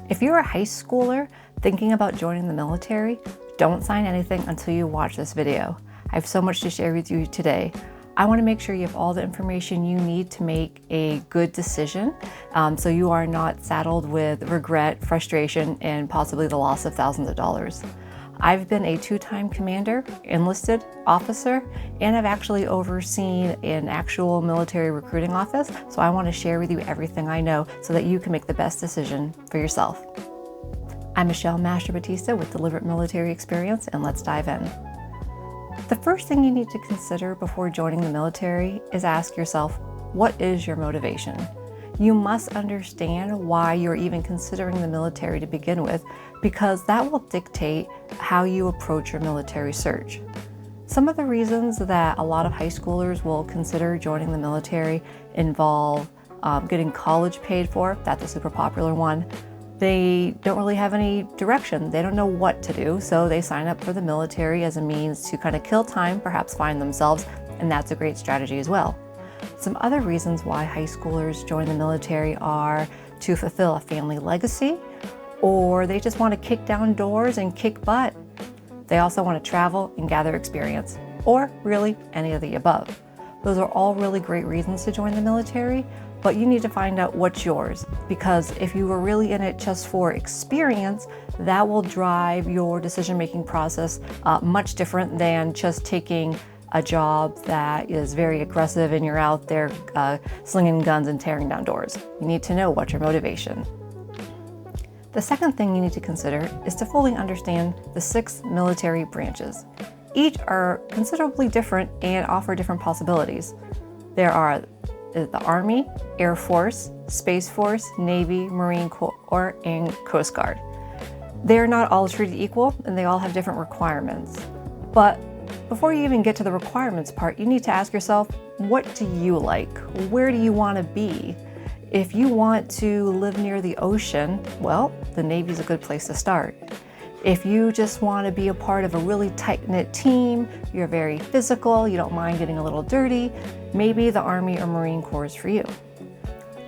If you're a high schooler thinking about joining the military, don't sign anything until you watch this video. I have so much to share with you today. I want to make sure you have all the information you need to make a good decision, so you are not saddled with regret, frustration, and possibly the loss of thousands of dollars. I've been a two-time commander, enlisted officer, and I've actually overseen an actual military recruiting office, so I want to share with you everything I know so that you can make the best decision for yourself. I'm Michelle Masher-Batista with Deliberate Military Experience, and let's dive in. The first thing you need to consider before joining the military is ask yourself, what is your motivation? You must understand why you're even considering the military to begin with, because that will dictate how you approach your military search. Some of the reasons that a lot of high schoolers will consider joining the military involve getting college paid for. That's a super popular one. They don't really have any direction. They don't know what to do, so they sign up for the military as a means to kind of kill time, perhaps find themselves, and that's a great strategy as well. Some other reasons why high schoolers join the military are to fulfill a family legacy, or they just want to kick down doors and kick butt. They also want to travel and gather experience, or really any of the above. Those are all really great reasons to join the military, but you need to find out what's yours, because if you were really in it just for experience, that will drive your decision-making process much different than just taking a job that is very aggressive and you're out there slinging guns and tearing down doors. You need to know what's your motivation. The second thing you need to consider is to fully understand the 6 military branches. Each are considerably different and offer different possibilities. There are the Army, Air Force, Space Force, Navy, Marine Corps, and Coast Guard. They're not all treated equal, and they all have different requirements. But before you even get to the requirements part, you need to ask yourself, what do you like? Where do you want to be? If you want to live near the ocean, well, the Navy's a good place to start. If you just want to be a part of a really tight-knit team, you're very physical, you don't mind getting a little dirty, maybe the Army or Marine Corps is for you.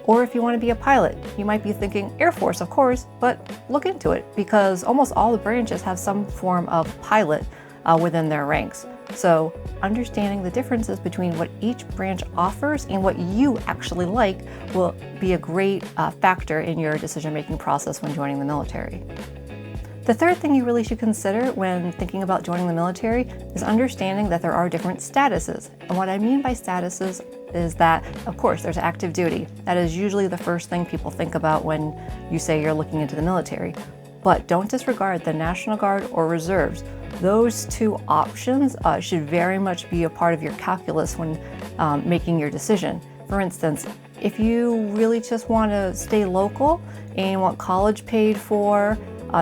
Or if you want to be a pilot, you might be thinking Air Force, of course, but look into it, because almost all the branches have some form of pilot within their ranks. So understanding the differences between what each branch offers and what you actually like will be a great factor in your decision-making process when joining the military. The third thing you really should consider when thinking about joining the military is understanding that there are different statuses. And what I mean by statuses is that, of course, there's active duty. That is usually the first thing people think about when you say you're looking into the military. But don't disregard the National Guard or reserves. Those two options should very much be a part of your calculus when making your decision. For instance, if you really just want to stay local and want college paid for,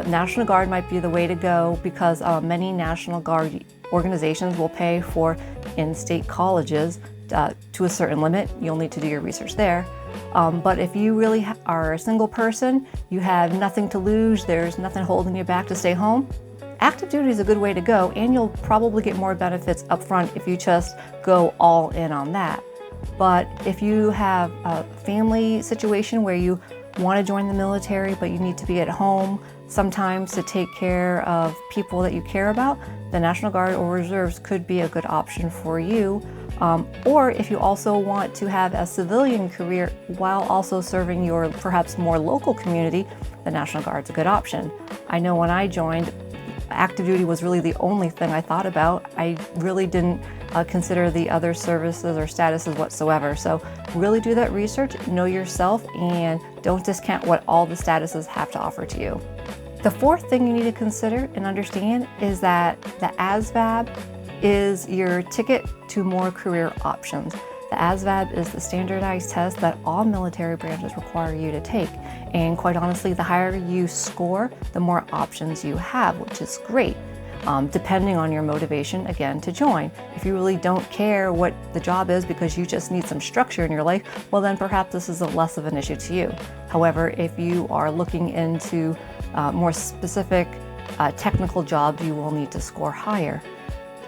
National Guard might be the way to go, because many National Guard organizations will pay for in-state colleges to a certain limit. You'll need to do your research there. But if you really are a single person, you have nothing to lose, there's nothing holding you back to stay home, active duty is a good way to go, and you'll probably get more benefits up front if you just go all in on that. But if you have a family situation where you want to join the military, but you need to be at home sometimes to take care of people that you care about, the National Guard or Reserves could be a good option for you. Or if you also want to have a civilian career while also serving your perhaps more local community, the National Guard's a good option. I know when I joined, active duty was really the only thing I thought about. I really didn't consider the other services or statuses whatsoever. So really do that research, know yourself, and don't discount what all the statuses have to offer to you. The fourth thing you need to consider and understand is that the ASVAB is your ticket to more career options. The ASVAB is the standardized test that all military branches require you to take. And quite honestly, the higher you score, the more options you have, which is great, depending on your motivation, again, to join. If you really don't care what the job is because you just need some structure in your life, well then perhaps this is less of an issue to you. However, if you are looking into more specific technical jobs, you will need to score higher.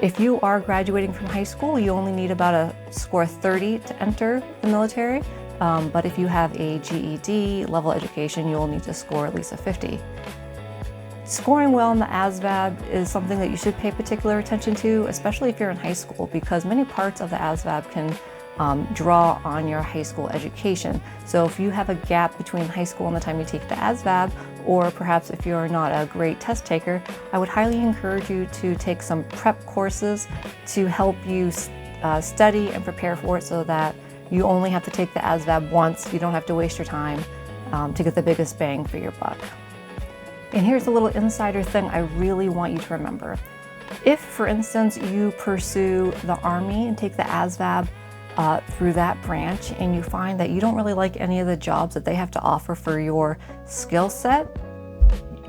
If you are graduating from high school, you only need about a score 30 to enter the military. but if you have a GED level education, you'll need to score at least a 50. Scoring well in the ASVAB is something that you should pay particular attention to, especially if you're in high school, because many parts of the ASVAB can draw on your high school education. So if you have a gap between high school and the time you take the ASVAB, or perhaps if you're not a great test taker, I would highly encourage you to take some prep courses to help you study and prepare for it, so that you only have to take the ASVAB once. You don't have to waste your time to get the biggest bang for your buck. And here's a little insider thing I really want you to remember. If, for instance, you pursue the Army and take the ASVAB through that branch, and you find that you don't really like any of the jobs that they have to offer for your skill set,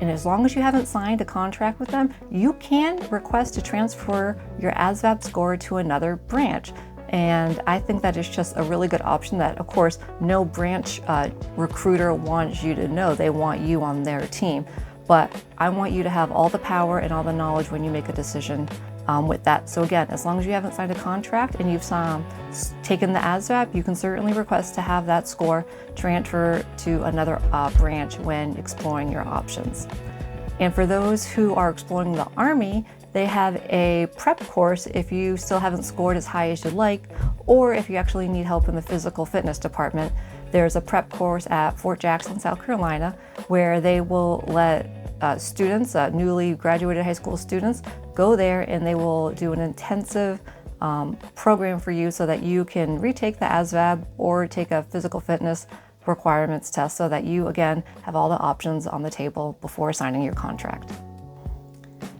and as long as you haven't signed a contract with them, you can request to transfer your ASVAB score to another branch. And I think that is just a really good option that, of course, no branch recruiter wants you to know. They want you on their team. But I want you to have all the power and all the knowledge when you make a decision with that. So again, as long as you haven't signed a contract and you've taken the ASVAB, you can certainly request to have that score transfer to another branch when exploring your options. And for those who are exploring the Army, they have a prep course if you still haven't scored as high as you'd like, or if you actually need help in the physical fitness department. There's a prep course at Fort Jackson, South Carolina, where they will let students, newly graduated high school students, go there, and they will do an intensive program for you so that you can retake the ASVAB or take a physical fitness requirements test, so that you, again, have all the options on the table before signing your contract.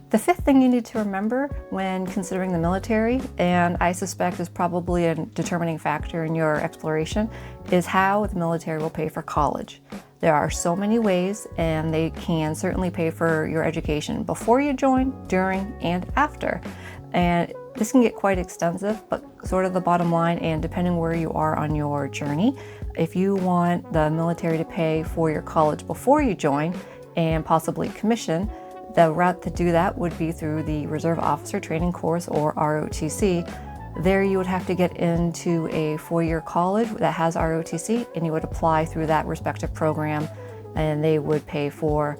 The fifth thing you need to remember when considering the military, and I suspect is probably a determining factor in your exploration, is how the military will pay for college. There are so many ways, and they can certainly pay for your education before you join, during, and after. And this can get quite extensive, but sort of the bottom line, and depending where you are on your journey, if you want the military to pay for your college before you join and possibly commission, the route to do that would be through the Reserve Officer Training Course, or ROTC. There you would have to get into a four-year college that has ROTC, and you would apply through that respective program, and they would pay for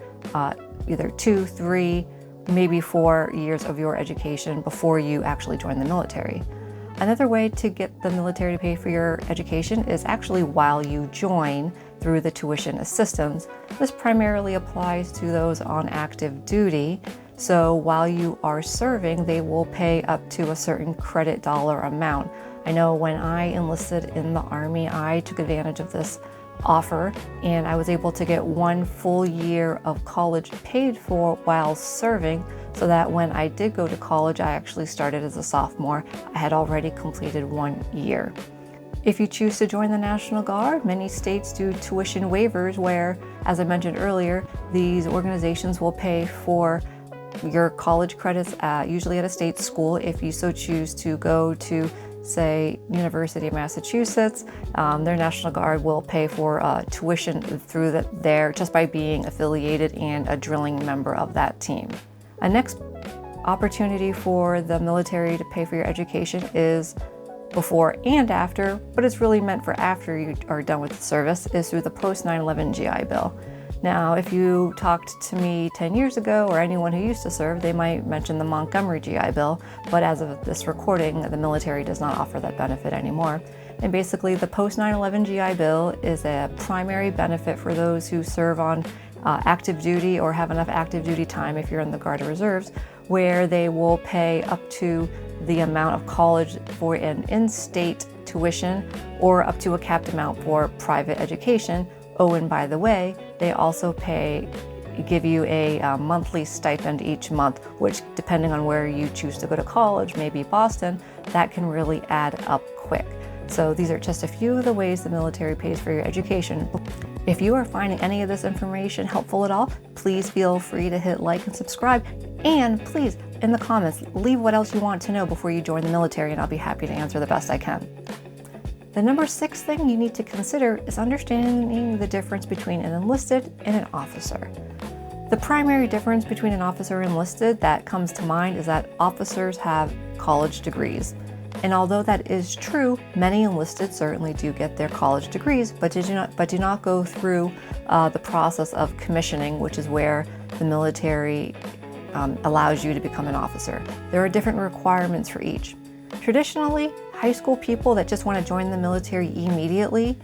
either 2, 3, maybe 4 years of your education before you actually join the military. Another way to get the military to pay for your education is actually while you join, through the tuition assistance. This primarily applies to those on active duty. So while you are serving, they will pay up to a certain credit dollar amount. I know when I enlisted in the Army, I took advantage of this offer, and I was able to get 1 full year of college paid for while serving, so that when I did go to college, I actually started as a sophomore. I had already completed 1 year. If you choose to join the National Guard, many states do tuition waivers where, as I mentioned earlier, these organizations will pay for your college credits usually at a state school. If you so choose to go to, say, University of Massachusetts, their National Guard will pay for tuition through there just by being affiliated and a drilling member of that team. A next opportunity for the military to pay for your education is before and after, but it's really meant for after you are done with the service, is through the post 9/11 GI Bill. Now, if you talked to me 10 years ago, or anyone who used to serve, they might mention the Montgomery GI Bill, but as of this recording, the military does not offer that benefit anymore. And basically, the post 9/11 GI Bill is a primary benefit for those who serve on active duty or have enough active duty time if you're in the Guard or Reserves, where they will pay up to the amount of college for an in-state tuition, or up to a capped amount for private education. Oh, and by the way, they also give you a monthly stipend each month, which, depending on where you choose to go to college, maybe Boston, that can really add up quick. So these are just a few of the ways the military pays for your education. If you are finding any of this information helpful at all, please feel free to hit like and subscribe. And please, in the comments, leave what else you want to know before you join the military, and I'll be happy to answer the best I can. The number 6 thing you need to consider is understanding the difference between an enlisted and an officer. The primary difference between an officer and enlisted that comes to mind is that officers have college degrees. And although that is true, many enlisted certainly do get their college degrees, but do not go through the process of commissioning, which is where the military allows you to become an officer. There are different requirements for each. Traditionally, high school people that just want to join the military immediately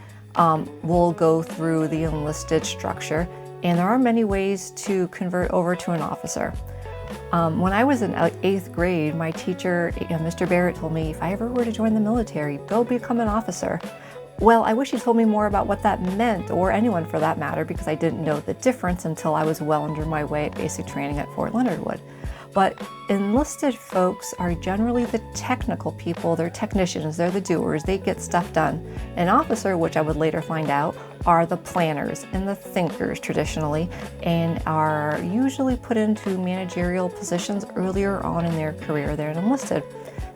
will go through the enlisted structure, and there are many ways to convert over to an officer. When I was in 8th grade, my teacher, Mr. Barrett, told me if I ever were to join the military, go become an officer. Well, I wish he told me more about what that meant, or anyone for that matter, because I didn't know the difference until I was well under my way at basic training at Fort Leonard Wood. But enlisted folks are generally the technical people. They're technicians, they're the doers, they get stuff done. An officer, which I would later find out, are the planners and the thinkers traditionally, and are usually put into managerial positions earlier on in their career. They're enlisted.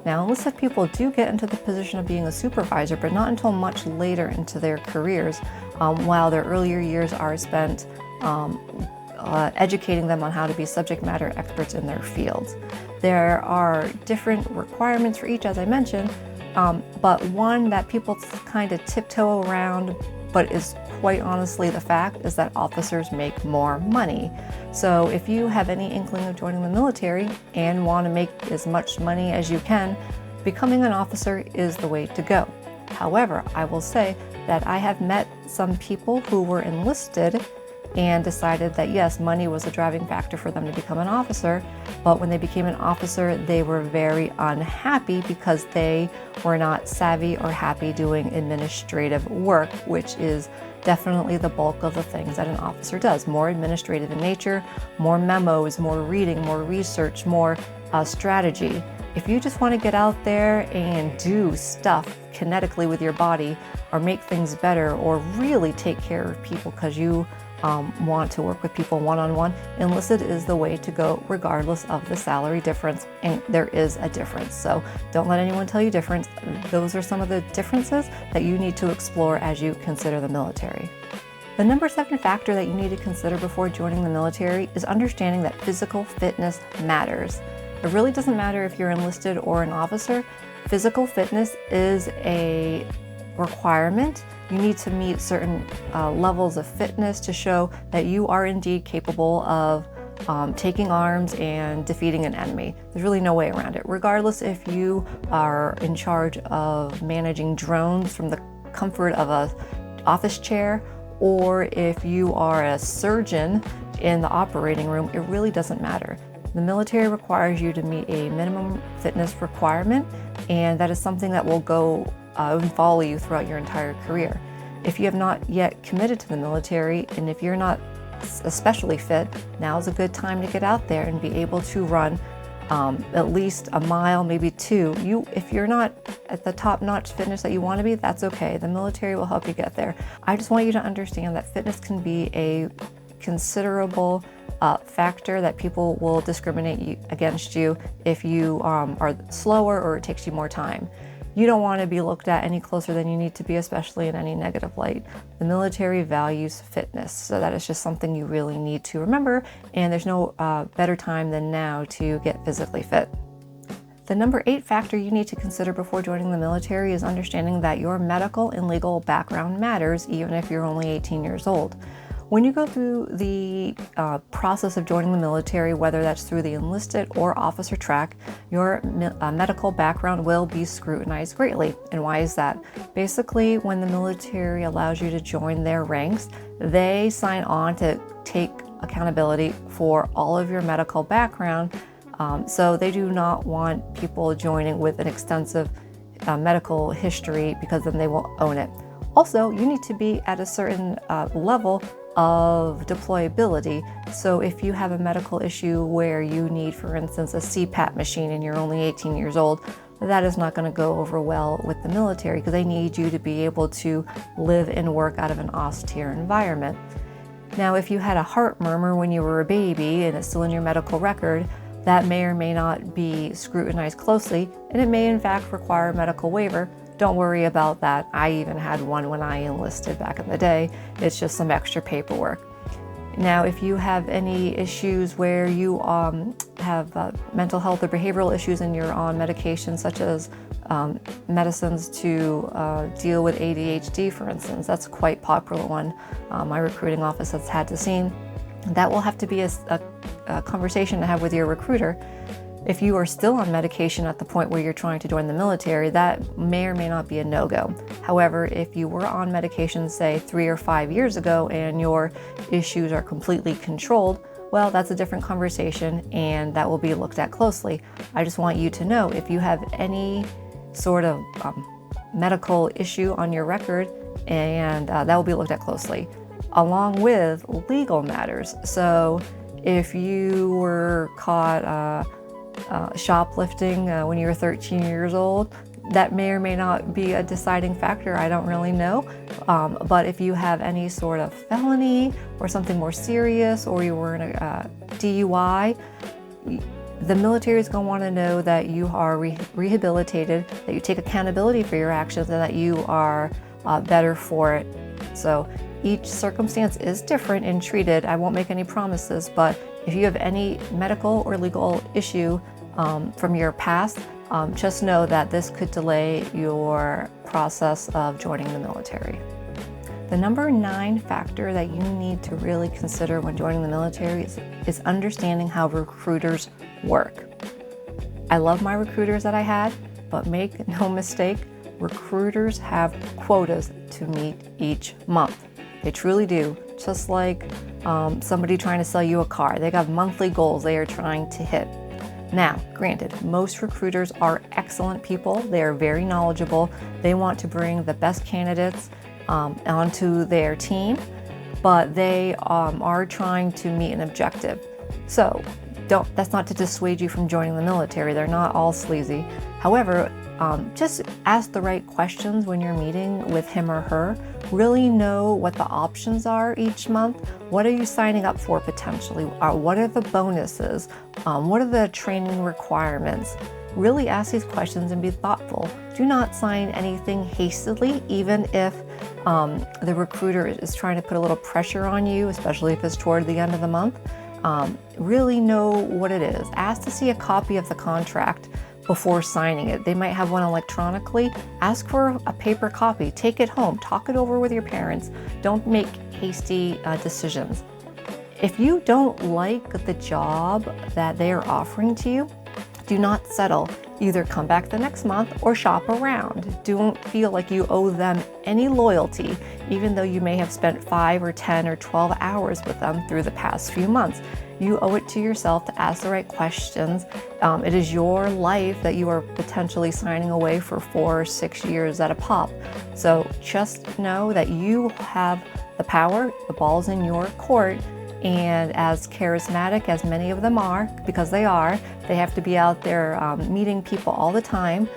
Now, enlisted people do get into the position of being a supervisor, but not until much later into their careers, while their earlier years are spent educating them on how to be subject matter experts in their fields. There are different requirements for each, as I mentioned, but one that people kind of tiptoe around, but is quite honestly the fact, is that officers make more money. So if you have any inkling of joining the military and want to make as much money as you can, becoming an officer is the way to go. However, I will say that I have met some people who were enlisted and decided that yes, money was a driving factor for them to become an officer, but when they became an officer, they were very unhappy because they were not savvy or happy doing administrative work, which is definitely the bulk of the things that an officer does. More administrative in nature, more memos, more reading, more research, more strategy. If you just want to get out there and do stuff kinetically with your body, or make things better, or really take care of people because you want to work with people one-on-one, enlisted is the way to go regardless of the salary difference, and there is a difference. So don't let anyone tell you different. Those are some of the differences that you need to explore as you consider the military. The number 7 factor that you need to consider before joining the military is understanding that physical fitness matters. It really doesn't matter if you're enlisted or an officer. Physical fitness is a requirement. You need to meet certain levels of fitness to show that you are indeed capable of taking arms and defeating an enemy. There's really no way around it. Regardless if you are in charge of managing drones from the comfort of an office chair, or if you are a surgeon in the operating room, it really doesn't matter. The military requires you to meet a minimum fitness requirement, and that is something that will go and follow you throughout your entire career. If you have not yet committed to the military, and if you're not especially fit, now is a good time to get out there and be able to run at least a mile, maybe 2. If you're not at the top-notch fitness that you want to be, that's okay. The military will help you get there. I just want you to understand that fitness can be a considerable factor that people will discriminate against you if you are slower or it takes you more time. You don't want to be looked at any closer than you need to be, especially in any negative light. The military values fitness, so that is just something you really need to remember, and there's no better time than now to get physically fit. The number 8 factor you need to consider before joining the military is understanding that your medical and legal background matters, even if you're only 18 years old. When you go through the process of joining the military, whether that's through the enlisted or officer track, your medical background will be scrutinized greatly. And why is that? Basically, when the military allows you to join their ranks, they sign on to take accountability for all of your medical background. So they do not want people joining with an extensive medical history, because then they will own it. Also, you need to be at a certain level of deployability. So if you have a medical issue where you need, for instance, a CPAP machine and you're only 18 years old, that is not going to go over well with the military, because they need you to be able to live and work out of an austere environment. Now, if you had a heart murmur when you were a baby and it's still in your medical record, that may or may not be scrutinized closely, and it may in fact require a medical waiver. Don't worry about that. I even had one when I enlisted back in the day. It's just some extra paperwork. Now, if you have any issues where you have mental health or behavioral issues and you're on medication such as medicines to deal with ADHD, for instance. That's a quite popular one. My recruiting office has had to see. That will have to be a conversation to have with your recruiter. If you are still on medication at the point where you're trying to join the military, that may or may not be a no-go. However, if you were on medication, say 3 or 5 years ago, and your issues are completely controlled, well, that's a different conversation and that will be looked at closely. I just want you to know if you have any sort of medical issue on your record, and that will be looked at closely, along with legal matters. So if you were caught shoplifting when you were 13 years old, that may or may not be a deciding factor. I don't really know. But if you have any sort of felony or something more serious, or you were in a DUI, the military is going to want to know that you are rehabilitated, that you take accountability for your actions, and that you are better for it. So each circumstance is different and treated. I won't make any promises, but if you have any medical or legal issue from your past, just know that this could delay your process of joining the military. The number 9 factor that you need to really consider when joining the military is understanding how recruiters work. I love my recruiters that I had, but make no mistake, recruiters have quotas to meet each month. They truly do. Just like somebody trying to sell you a car. They got monthly goals they are trying to hit. Now, granted, most recruiters are excellent people. They are very knowledgeable. They want to bring the best candidates onto their team, but they are trying to meet an objective. So that's not to dissuade you from joining the military. They're not all sleazy. However, just ask the right questions when you're meeting with him or her. Really know what the options are each month. What are you signing up for potentially? What are the bonuses? What are the training requirements? Really ask these questions and be thoughtful. Do not sign anything hastily, even if the recruiter is trying to put a little pressure on you, especially if it's toward the end of the month. Really know what it is. Ask to see a copy of the contract before signing it. They might have one electronically. Ask for a paper copy. Take it home. Talk it over with your parents. Don't make hasty decisions. If you don't like the job that they are offering to you, do not settle. Either come back the next month or shop around. Don't feel like you owe them any loyalty, even though you may have spent 5 or 10 or 12 hours with them through the past few months. You owe it to yourself to ask the right questions. It is your life that you are potentially signing away for 4 or 6 years at a pop. So just know that you have the power, the ball's in your court. And as charismatic as many of them are, because they have to be out there meeting people all the time.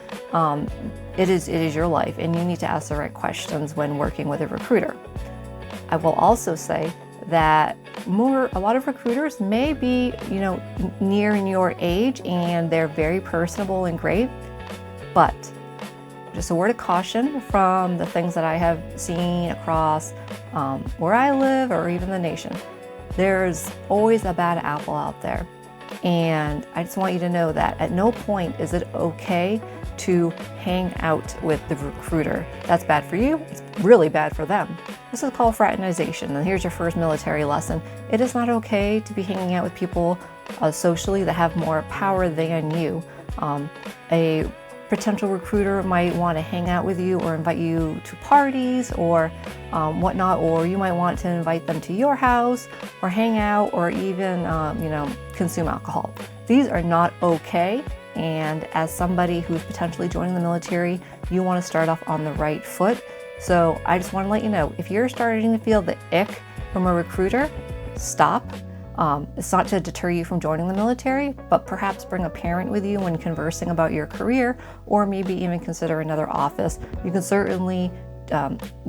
It is your life, and you need to ask the right questions when working with a recruiter. I will also say that a lot of recruiters may be, near in your age, and they're very personable and great, but just a word of caution from the things that I have seen across where I live or even the nation. There's always a bad apple out there. And I just want you to know that at no point is it okay to hang out with the recruiter. That's bad for you. It's really bad for them. This is called fraternization. And here's your first military lesson. It is not okay to be hanging out with people socially that have more power than you. A potential recruiter might want to hang out with you or invite you to parties or whatnot, or you might want to invite them to your house or hang out or even consume alcohol. These are not okay, and as somebody who's potentially joining the military, you want to start off on the right foot. So I just want to let you know, if you're starting to feel the ick from a recruiter, stop. It's not to deter you from joining the military, but perhaps bring a parent with you when conversing about your career, or maybe even consider another office. You can certainly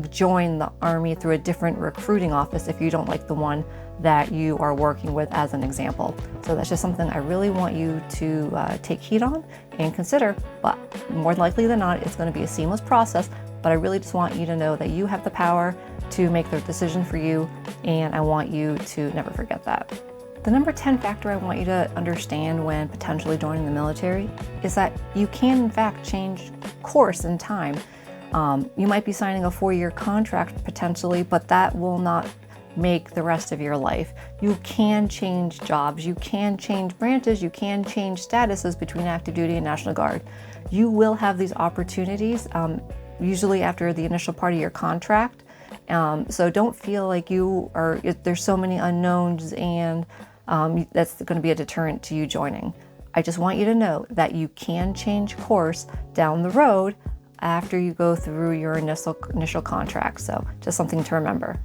join the Army through a different recruiting office if you don't like the one that you are working with, as an example. So that's just something I really want you to take heed on and consider, but more likely than not, it's going to be a seamless process. But I really just want you to know that you have the power to make the decision for you, and I want you to never forget that. The number 10 factor I want you to understand when potentially joining the military is that you can in fact change course in time. You might be signing a 4-year contract potentially, but that will not make the rest of your life. You can change jobs, you can change branches, you can change statuses between active duty and National Guard. You will have these opportunities, usually after the initial part of your contract. So don't feel like there's so many unknowns and that's going to be a deterrent to you joining. I just want you to know that you can change course down the road after you go through your initial contract. So just something to remember.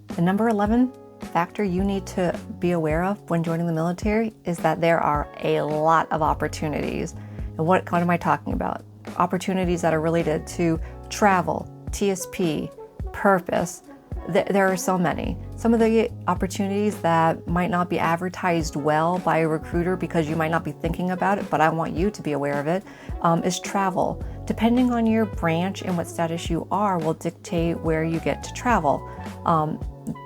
The number 11 factor you need to be aware of when joining the military is that there are a lot of opportunities. And what am I talking about? Opportunities that are related to travel, TSP, purpose. There are so many. Some of the opportunities that might not be advertised well by a recruiter because you might not be thinking about it, but I want you to be aware of it, is travel. Depending on your branch and what status you are will dictate where you get to travel.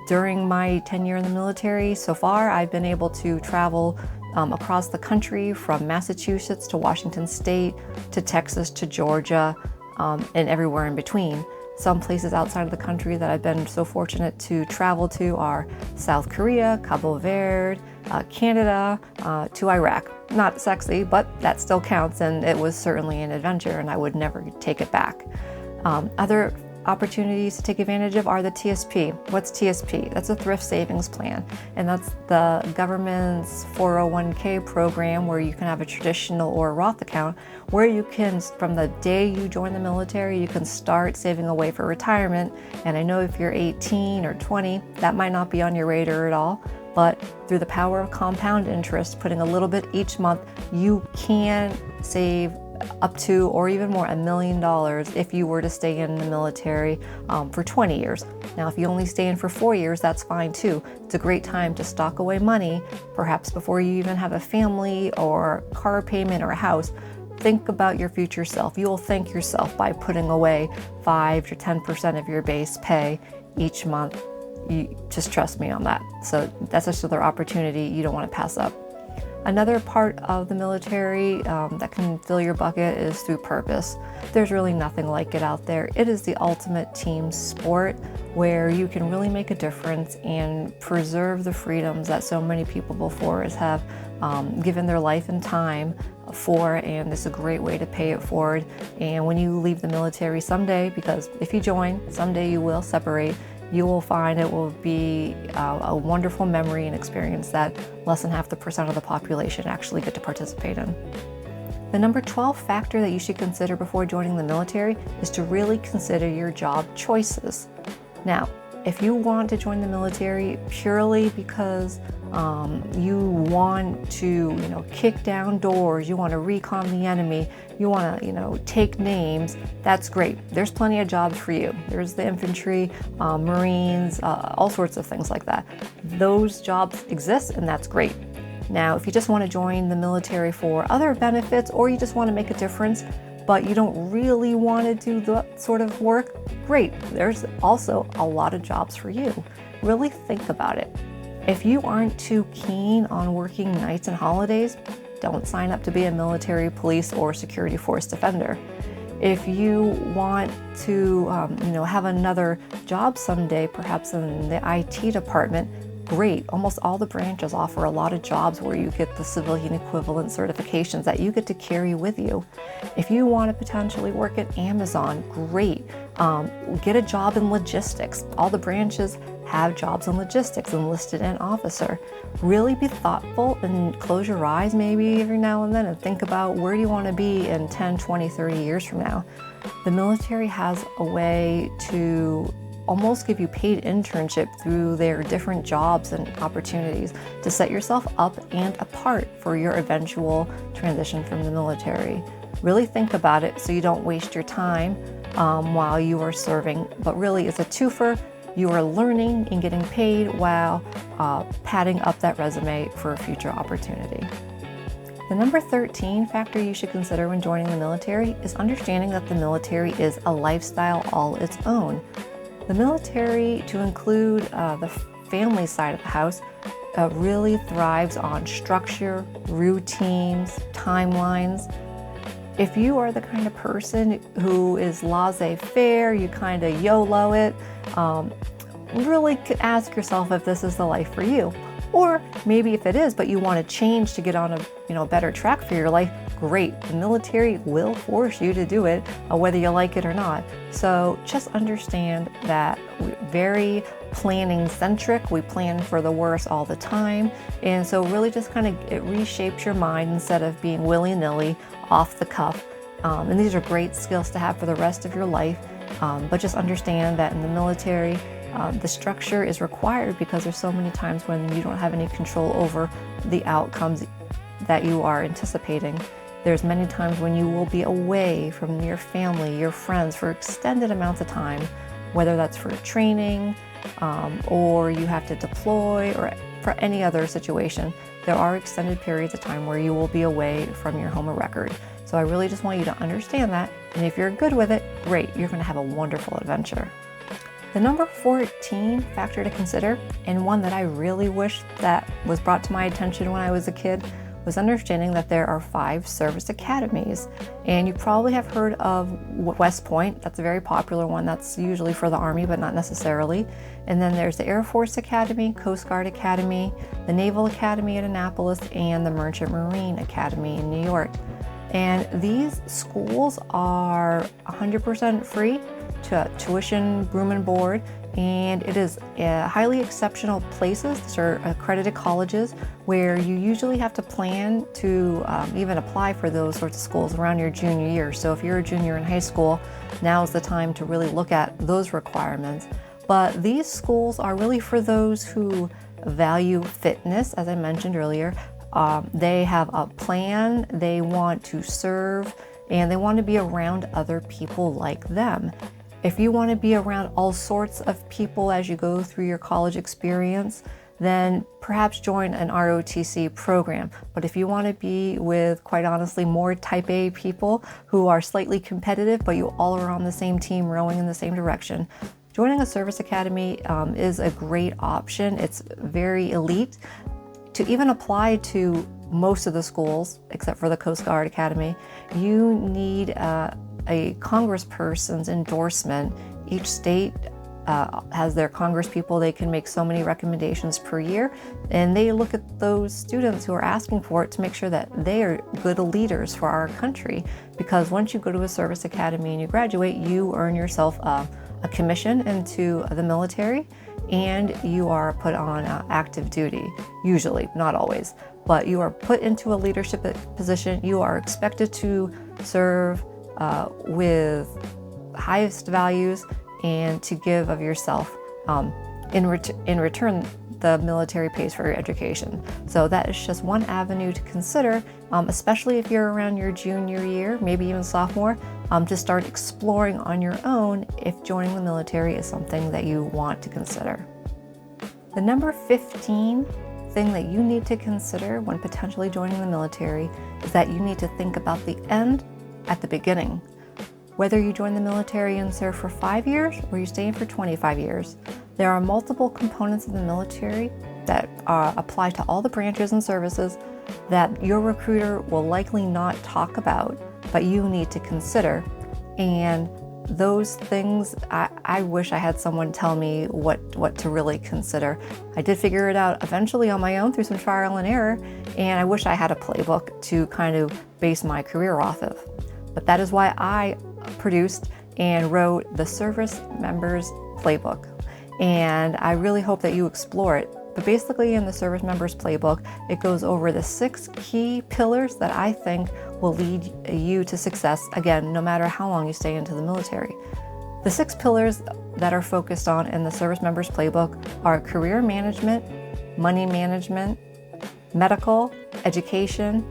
During my tenure in the military so far, I've been able to travel across the country from Massachusetts to Washington State to Texas to Georgia and everywhere in between. Some places outside of the country that I've been so fortunate to travel to are South Korea, Cabo Verde, Canada, to Iraq. Not sexy, but that still counts, and it was certainly an adventure and I would never take it back. Other opportunities to take advantage of are the TSP. What's TSP? That's a thrift savings plan, and that's the government's 401k program where you can have a traditional or a Roth account where you can, from the day you join the military, you can start saving away for retirement. And I know if you're 18 or 20, that might not be on your radar at all, but through the power of compound interest, putting a little bit each month, you can save up to, or even more, $1 million if you were to stay in the military for 20 years. Now, if you only stay in for 4 years, that's fine too. It's a great time to stock away money, perhaps before you even have a family or car payment or a house. Think about your future self. You will thank yourself by putting away 5 to 10% of your base pay each month. You just trust me on that. So that's just another opportunity you don't want to pass up. Another part of the military that can fill your bucket is through purpose. There's really nothing like it out there. It is the ultimate team sport where you can really make a difference and preserve the freedoms that so many people before us have given their life and time for, and it's a great way to pay it forward. And when you leave the military someday, because if you join, someday you will separate, you will find it will be a wonderful memory and experience that less than 0.5% of the population actually get to participate in. The number 12 factor that you should consider before joining the military is to really consider your job choices. Now, if you want to join the military purely because you want to, kick down doors, you want to recon the enemy, you want to, take names, that's great. There's plenty of jobs for you. There's the infantry, Marines, all sorts of things like that. Those jobs exist, and that's great. Now, if you just want to join the military for other benefits, or you just want to make a difference, but you don't really want to do that sort of work, great. There's also a lot of jobs for you. Really think about it. If you aren't too keen on working nights and holidays, don't sign up to be a military, police, or security force defender. If you want to, have another job someday, perhaps in the IT department, great. Almost all the branches offer a lot of jobs where you get the civilian equivalent certifications that you get to carry with you. If you want to potentially work at Amazon, great. Get a job in logistics. All the branches have jobs in logistics, enlisted and officer. Really be thoughtful and close your eyes maybe every now and then and think about where do you want to be in 10, 20, 30 years from now. The military has a way to almost give you paid internship through their different jobs and opportunities to set yourself up and apart for your eventual transition from the military. Really think about it so you don't waste your time while you are serving, but really it's a twofer. You are learning and getting paid while padding up that resume for a future opportunity. The number 13 factor you should consider when joining the military is understanding that the military is a lifestyle all its own. The military, to include the family side of the house, really thrives on structure, routines, timelines. If you are the kind of person who is laissez-faire, you kind of YOLO it, really ask yourself if this is the life for you. Or maybe if it is, but you want to change to get on a better track for your life, great. The military will force you to do it, whether you like it or not. So just understand that we're very planning centric. We plan for the worst all the time. And so really just it reshapes your mind instead of being willy-nilly, off the cuff. And these are great skills to have for the rest of your life. But just understand that in the military, the structure is required because there's so many times when you don't have any control over the outcomes that you are anticipating. There's many times when you will be away from your family, your friends for extended amounts of time, whether that's for training or you have to deploy or for any other situation. There are extended periods of time where you will be away from your home of record. So I really just want you to understand that. And if you're good with it, great, you're going to have a wonderful adventure. The number 14 factor to consider, and one that I really wish that was brought to my attention when I was a kid, was understanding that there are 5 service academies. And you probably have heard of West Point. That's a very popular one. That's usually for the Army, but not necessarily. And then there's the Air Force Academy, Coast Guard Academy, the Naval Academy at Annapolis, and the Merchant Marine Academy in New York. And these schools are 100% free to tuition, room and board, and it is highly exceptional places. These are accredited colleges where you usually have to plan to even apply for those sorts of schools around your junior year. So if you're a junior in high school, now is the time to really look at those requirements. But these schools are really for those who value fitness, as I mentioned earlier. They have a plan, they want to serve, and they want to be around other people like them. If you want to be around all sorts of people as you go through your college experience, then perhaps join an ROTC program. But if you want to be with, quite honestly, more type A people who are slightly competitive, but you all are on the same team rowing in the same direction, joining a service academy is a great option. It's very elite. To even apply to most of the schools, except for the Coast Guard Academy, you need a congressperson's endorsement. Each state has their congresspeople. They can make so many recommendations per year, and they look at those students who are asking for it to make sure that they are good leaders for our country. Because once you go to a service academy and you graduate, you earn yourself a commission into the military, and you are put on active duty, usually, not always, but you are put into a leadership position. You are expected to serve with highest values and to give of yourself. In return, the military pays for your education. So that is just one avenue to consider, especially if you're around your junior year, maybe even sophomore, to start exploring on your own if joining the military is something that you want to consider. The number 15 thing that you need to consider when potentially joining the military is that you need to think about the end at the beginning. Whether you join the military and serve for 5 years or you stay in for 25 years, there are multiple components of the military that apply to all the branches and services that your recruiter will likely not talk about, but you need to consider. And those things, I wish I had someone tell me what to really consider. I did figure it out eventually on my own through some trial and error, and I wish I had a playbook to kind of base my career off of. But that is why I produced and wrote the Service Members Playbook. And I really hope that you explore it. But basically in the Service Members Playbook, it goes over the 6 key pillars that I think will lead you to success, again, no matter how long you stay into the military. The 6 pillars that are focused on in the Service Members Playbook are career management, money management, medical, education,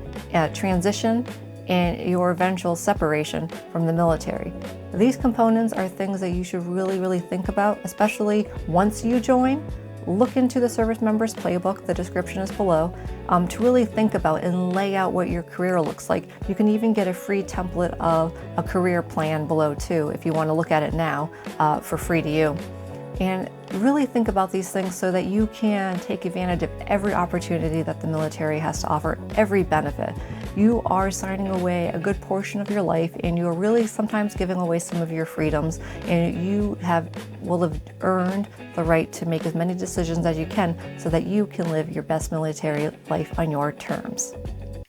transition, and your eventual separation from the military. These components are things that you should really think about, especially once you join. Look into the Service Members Playbook, the description is below, to really think about and lay out what your career looks like. You can even get a free template of a career plan below too, if you want to look at it now for free to you. And really think about these things so that you can take advantage of every opportunity that the military has to offer, every benefit. You are signing away a good portion of your life, and you're really sometimes giving away some of your freedoms, and you will have earned the right to make as many decisions as you can so that you can live your best military life on your terms.